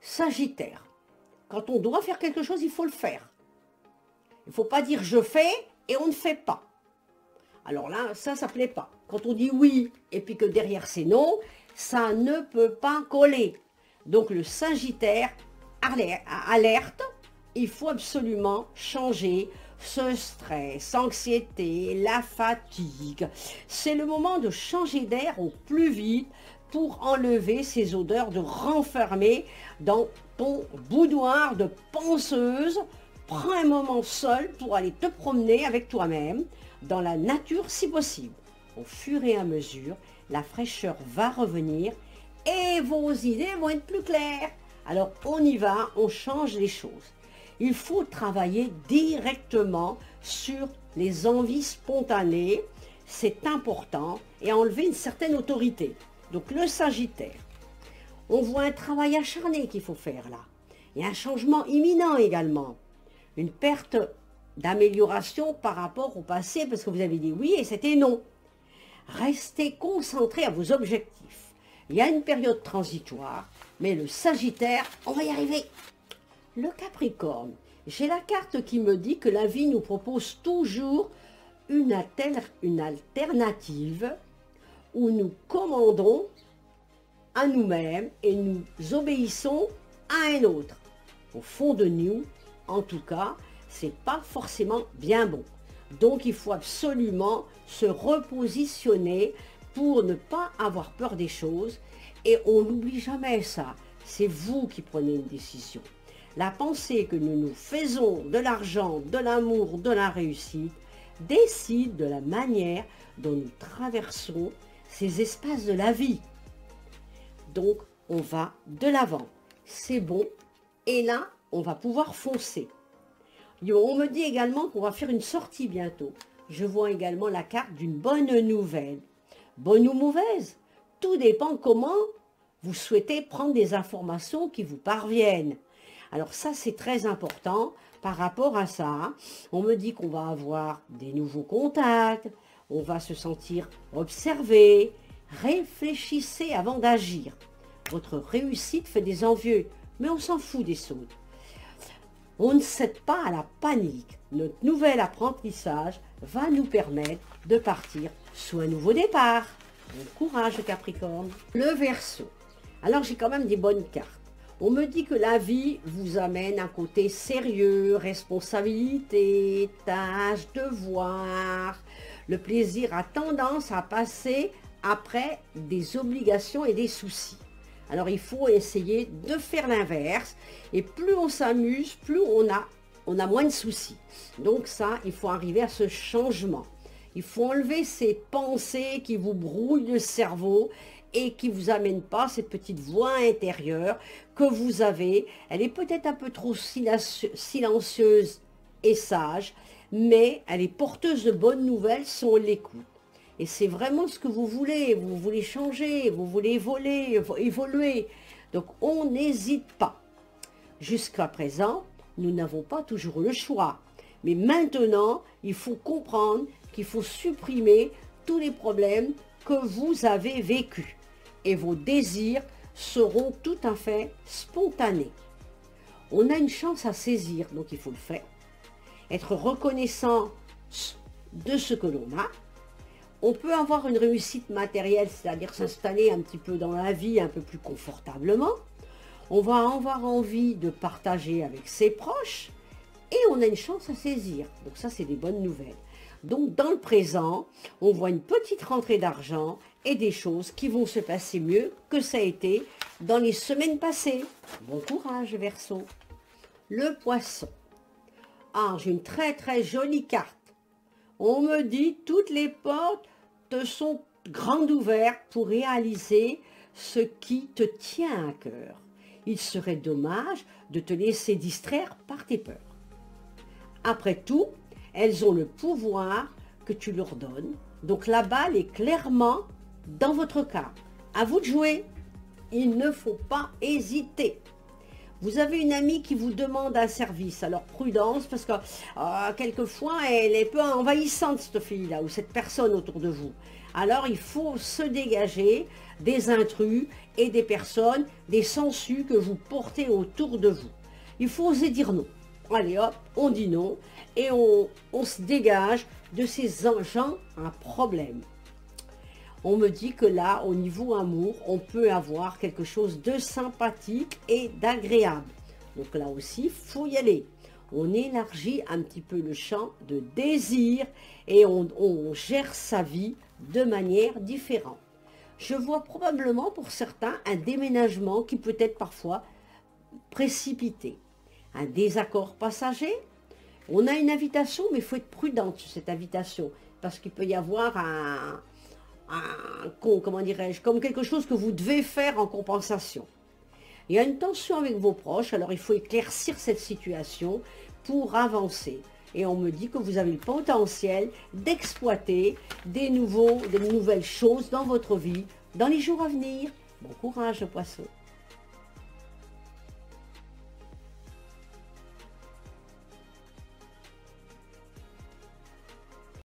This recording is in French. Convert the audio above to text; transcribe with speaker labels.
Speaker 1: Sagittaire, quand on doit faire quelque chose, il faut le faire. Il ne faut pas dire je fais et on ne fait pas. Alors là, ça ne plaît pas. Quand on dit oui et puis que derrière c'est non, ça ne peut pas coller. Donc le Sagittaire alerte, il faut absolument changer ce stress, anxiété, la fatigue. C'est le moment de changer d'air au plus vite pour enlever ces odeurs, de renfermer dans ton boudoir de penseuse. Prends un moment seul pour aller te promener avec toi-même dans la nature si possible. Au fur et à mesure, la fraîcheur va revenir et vos idées vont être plus claires. Alors on y va, on change les choses. Il faut travailler directement sur les envies spontanées, c'est important, et enlever une certaine autorité. Donc le Sagittaire, on voit un travail acharné qu'il faut faire là. Il y a un changement imminent également. Une perte d'amélioration par rapport au passé, parce que vous avez dit oui et c'était non. Restez concentrés à vos objectifs. Il y a une période transitoire, mais le Sagittaire, on va y arriver. Le Capricorne, j'ai la carte qui me dit que la vie nous propose toujours une alternative où nous commandons à nous-mêmes et nous obéissons à un autre. Au fond de nous, en tout cas, c'est pas forcément bien bon. Donc il faut absolument se repositionner pour ne pas avoir peur des choses. Et on n'oublie jamais ça. C'est vous qui prenez une décision. La pensée que nous nous faisons de l'argent, de l'amour, de la réussite, décide de la manière dont nous traversons ces espaces de la vie. Donc, on va de l'avant. C'est bon. Et là, on va pouvoir foncer. On me dit également qu'on va faire une sortie bientôt. Je vois également la carte d'une bonne nouvelle. Bonne ou mauvaise, tout dépend comment vous souhaitez prendre des informations qui vous parviennent. Alors ça, c'est très important par rapport à ça. On me dit qu'on va avoir des nouveaux contacts, on va se sentir observé. Réfléchissez avant d'agir. Votre réussite fait des envieux, mais on s'en fout des autres. On ne cède pas à la panique. Notre nouvel apprentissage va nous permettre de partir sur un nouveau départ. Bon courage Capricorne. Le Verseau. Alors j'ai quand même des bonnes cartes. On me dit que la vie vous amène un côté sérieux, responsabilité, tâches, devoirs. Le plaisir a tendance à passer après des obligations et des soucis. Alors il faut essayer de faire l'inverse. Et plus on s'amuse, plus on a moins de soucis. Donc ça, il faut arriver à ce changement. Il faut enlever ces pensées qui vous brouillent le cerveau et qui ne vous amènent pas cette petite voix intérieure que vous avez. Elle est peut-être un peu trop silencieuse et sage, mais elle est porteuse de bonnes nouvelles si on l'écoute. Et c'est vraiment ce que vous voulez changer, vous voulez évoluer. Donc on n'hésite pas. Jusqu'à présent, nous n'avons pas toujours le choix. Mais maintenant, il faut comprendre qu'il faut supprimer tous les problèmes que vous avez vécus. Et vos désirs seront tout à fait spontanés. On a une chance à saisir, donc il faut le faire. Être reconnaissant de ce que l'on a. On peut avoir une réussite matérielle, c'est-à-dire s'installer un petit peu dans la vie, un peu plus confortablement. On va avoir envie de partager avec ses proches et on a une chance à saisir. Donc ça, c'est des bonnes nouvelles. Donc dans le présent, on voit une petite rentrée d'argent et des choses qui vont se passer mieux que ça a été dans les semaines passées. Bon courage, Verseau. Le Poisson. Ah, j'ai une très très jolie carte. On me dit toutes les portes te sont grandes ouvertes pour réaliser ce qui te tient à cœur. Il serait dommage de te laisser distraire par tes peurs. Après tout, elles ont le pouvoir que tu leur donnes. Donc la balle est clairement dans votre camp. À vous de jouer. Il ne faut pas hésiter. Vous avez une amie qui vous demande un service. Alors prudence, parce que quelquefois, elle est un peu envahissante, cette fille-là, ou cette personne autour de vous. Alors il faut se dégager des intrus et des personnes, des sangsues que vous portez autour de vous. Il faut oser dire non. Allez hop, on dit non et on se dégage de ces gens à problème. On me dit que là, au niveau amour, on peut avoir quelque chose de sympathique et d'agréable. Donc là aussi, il faut y aller. On élargit un petit peu le champ de désir et on gère sa vie de manière différente. Je vois probablement pour certains un déménagement qui peut être parfois précipité. Un désaccord passager. On a une invitation, mais il faut être prudente sur cette invitation parce qu'il peut y avoir comment dirais-je, comme quelque chose que vous devez faire en compensation. Il y a une tension avec vos proches, alors il faut éclaircir cette situation pour avancer. Et on me dit que vous avez le potentiel d'exploiter des nouvelles choses dans votre vie dans les jours à venir. Bon courage, Poisson.